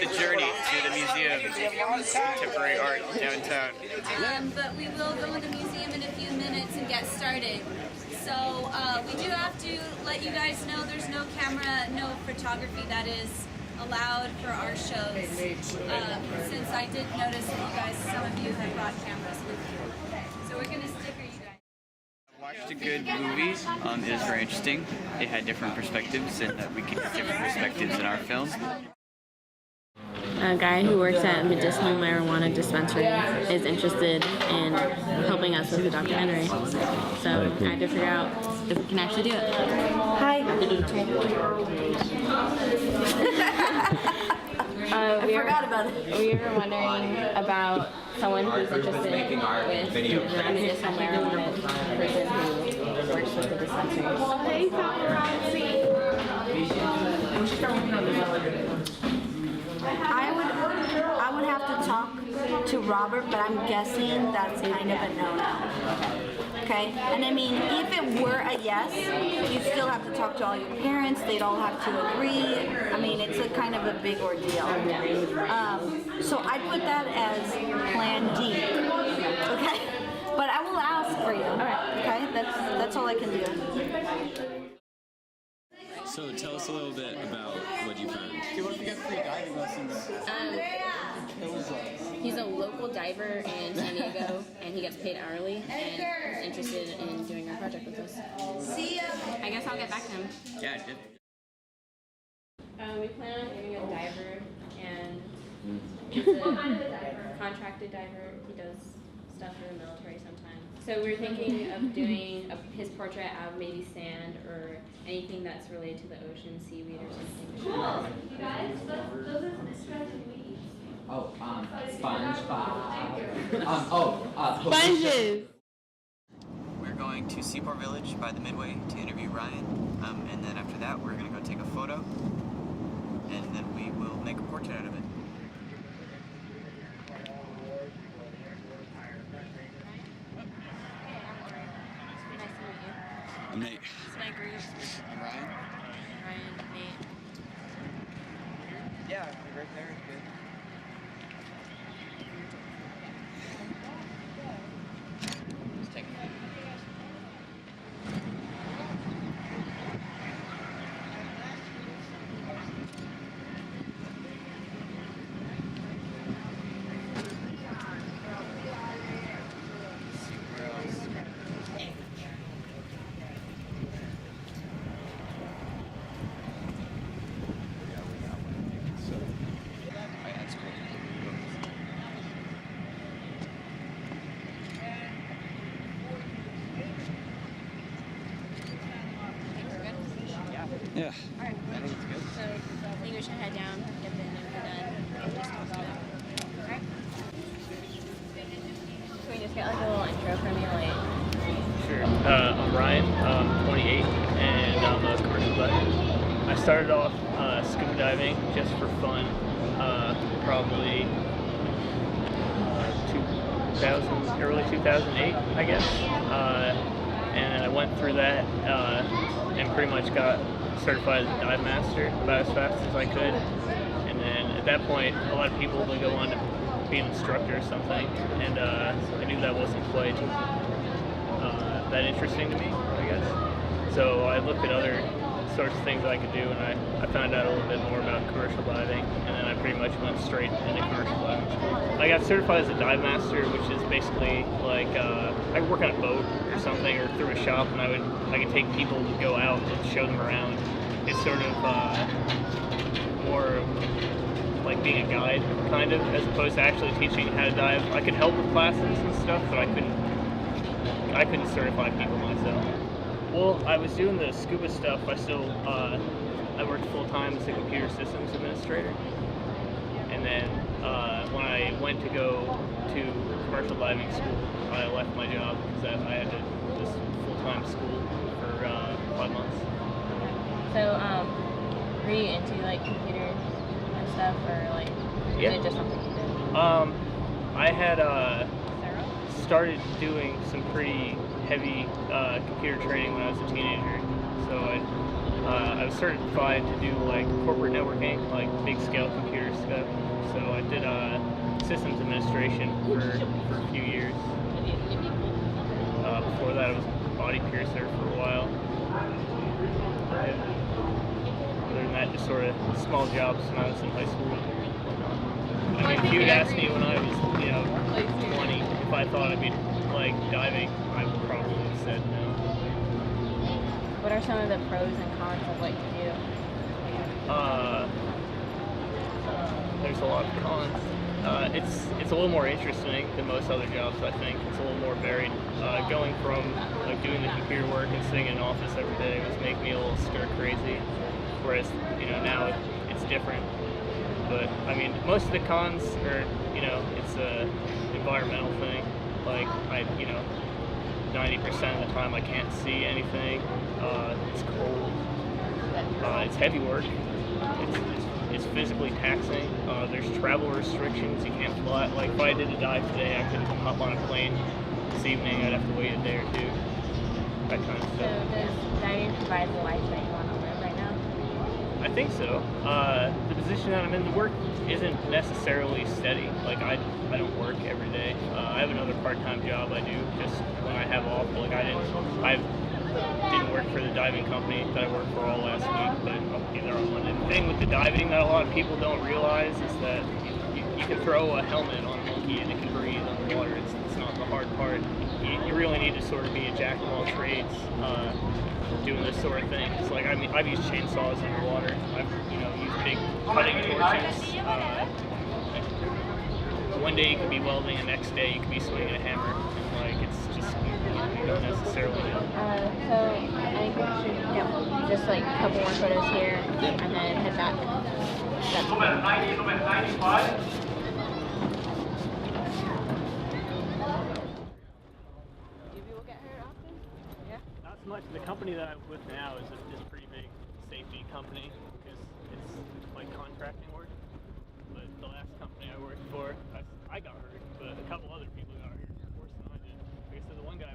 a journey to the Museum of Contemporary Art downtown. But we will go in the museum in a few minutes and get started. So we do have to let you guys know there's no camera, no photography that is allowed for our shows. Since I did notice that you guys, some of you have brought cameras with you. So we're going to sticker you guys. Watched a good movie. It was very interesting. It had different perspectives, and we can get different perspectives in our films. A guy who works at a medicinal marijuana dispensary is interested in helping us with the documentary. So I had to figure out if we can actually do it. Hi. I forgot about it. We were wondering about someone who's interested with a medicinal marijuana person who works with the dispensary. Hey, paparazzi! I would have to talk to Robert, but I'm guessing that's kind of a no-no. Okay? And I mean, if it were a yes, you still have to talk to all your parents. They'd all have to agree. I mean, it's a kind of a big ordeal. So I'd put that as plan D. Okay? But I will ask for you. All right. Okay? That's all I can do. So tell us a little bit about what you found. What if you get free diving lessons? He's a local diver in San Diego, and he gets paid hourly, and he's interested in doing our project with us. See ya! I guess I'll get back to him. Yeah, it did. We plan on getting a diver, and he's a contracted diver. He does stuff for the military sometimes. So we're thinking of doing his portrait out of maybe sand or anything that's related to the ocean, seaweed or something. Guys, those are weeds. Oh, SpongeBob. Sponges! We're going to Seaport Village by the Midway to interview Ryan, and then after that we're going to go take a photo, and then we will make a portrait out of it. I'm Nate. I'm Ryan. Nate. Yeah, right there is good. Let's take a yeah. Alright. So I think we should head down, get the interview done, and just talk about it. Alright? Can we just get like a little intro from you, like? Sure. I'm Ryan, I'm 28, and I'm a commercial diver. I started off scuba diving just for fun, probably early 2008, I guess. And I went through that and pretty much got certified as a dive master about as fast as I could. And then at that point, a lot of people would go on to be an instructor or something, and I knew that wasn't quite that interesting to me, I guess. So I looked at other sorts of things I could do, and I found out a little bit more about commercial diving, and then I pretty much went straight into commercial diving school. I got certified as a dive master, which is basically like I could work on a boat or something, or through a shop, and I could take people to go out and show them around. It's sort of more like being a guide, kind of, as opposed to actually teaching how to dive. I could help with classes and stuff, but I couldn't certify people myself. Well, I was doing the scuba stuff. I worked full-time as a computer systems administrator. And then when I went to go to commercial diving school, I left my job because I had this full-time school for 5 months. So, were you into like computers and stuff, or like was it just something you did? I had started doing some pretty heavy computer training when I was a teenager. So I was certified to do like corporate networking, like big scale computer stuff. worked at systems administration for a few years. Before that, I was a body piercer for a while. Other than that, just sort of small jobs when I was in high school. I mean, if you'd asked me when I was, 20, if I thought I'd be like diving, I would probably have said no. What are some of the pros and cons of what you do? There's a lot of cons. It's a little more interesting than most other jobs, I think. It's a little more varied. Going from like doing the computer work and sitting in an office every day was making me a little stir crazy. Whereas, now it's different. But I mean, most of the cons are, it's a environmental thing. Like 90% of the time I can't see anything. It's cold. It's heavy work. It's physically taxing. There's travel restrictions. You can't fly. Like if I did a dive today, I couldn't hop on a plane this evening. I'd have to wait a day or two. That kind of So stuff. does diving provide the life that you want to live right now? I think so. The position that I'm in, the work isn't necessarily steady. Like I don't work every day. I have another part-time job I do just when I have off. Like I didn't work for the diving company that I worked for all last week, but I'll be there on Monday. The thing with the diving that a lot of people don't realize is that you can throw a helmet on a monkey and it can breathe underwater. It's not the hard part. You really need to sort of be a jack of all trades doing this sort of thing. It's like I've used chainsaws underwater. I've used big cutting torches. One day you could be welding, the next day you could be swinging a hammer. And like it's just you don't necessarily know. So I think we should get just like a couple more photos here and then head back. That's Number 90, number 95. Not so much. The company that I'm with now is a pretty big safety company because it's like contracting work. But the last company I worked for, I got hurt, but a couple other people got hurt worse than I did. Like I said, the one guy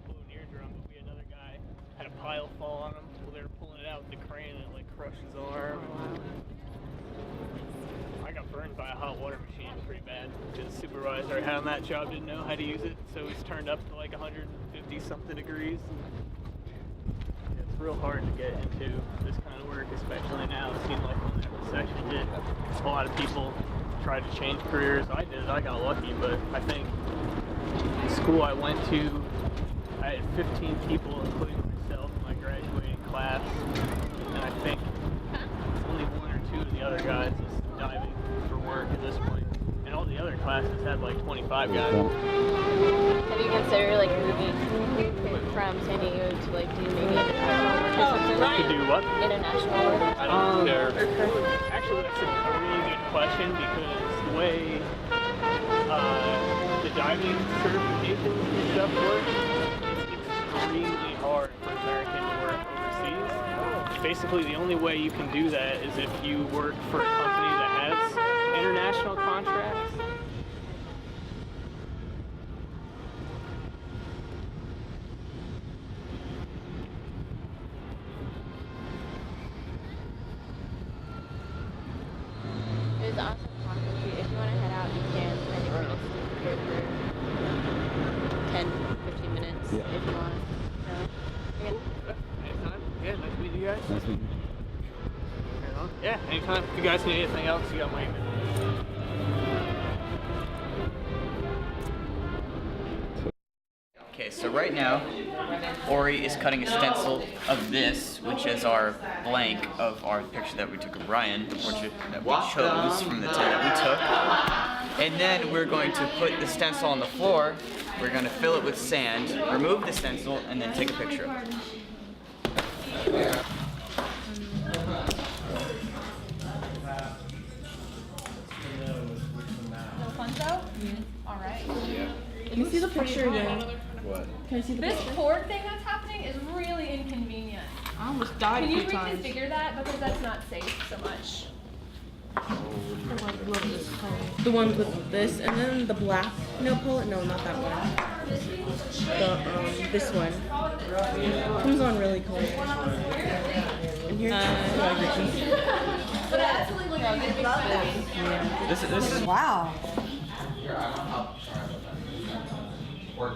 blew an eardrum, but we had another guy had a pile fall on him while they were pulling it out with the crane and it like crushed his arm. I got burned by a hot water machine pretty bad because the supervisor I had on that job didn't know how to use it, so he's turned up to like 150 something degrees. It's real hard to get into this kind of work, especially now. It seemed like when that recession hit, a lot of people tried to change careers. I did. I got lucky, but I think the school I went to, I had 15 people, including myself, in my graduating class, and I think only one or two of the other guys is diving for work at this point. And all the other classes had like 25 guys. Have you considered like moving from San Diego to like do maybe international work or something? To do what? International work? I don't know. Actually, that's a really good question because the way the diving certification and stuff works, it's extremely hard for an American to work overseas. Basically, the only way you can do that is if you work for a company that has international contracts. It was awesome talking to you. If you want to head out, you can. I think we're going to stay here for 10, 15 minutes if you want. So, Anytime. Yeah, nice to meet you guys. Nice meeting you. Yeah, anytime. If you guys need anything else, you got my email. Okay, so right now, Ori is cutting a stencil of this, which is our blank of our picture that we took of Ryan, that we chose from the 10 that we took. And then we're going to put the stencil on the floor, we're going to fill it with sand, remove the stencil, and then take a picture of it. Can you see the picture again? What? Can I see the This picture? cord thing that's happening is really inconvenient. I almost died Can a you few times. reconfigure that? Because that's not safe so much. The ones with this, and then the black. No, pull it. No, not that one. This one. Comes on really cold. And here, But I actually like Love that. This is Wow. Here, I want to help. Or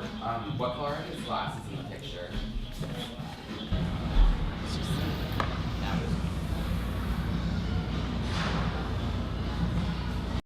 what color are his glasses?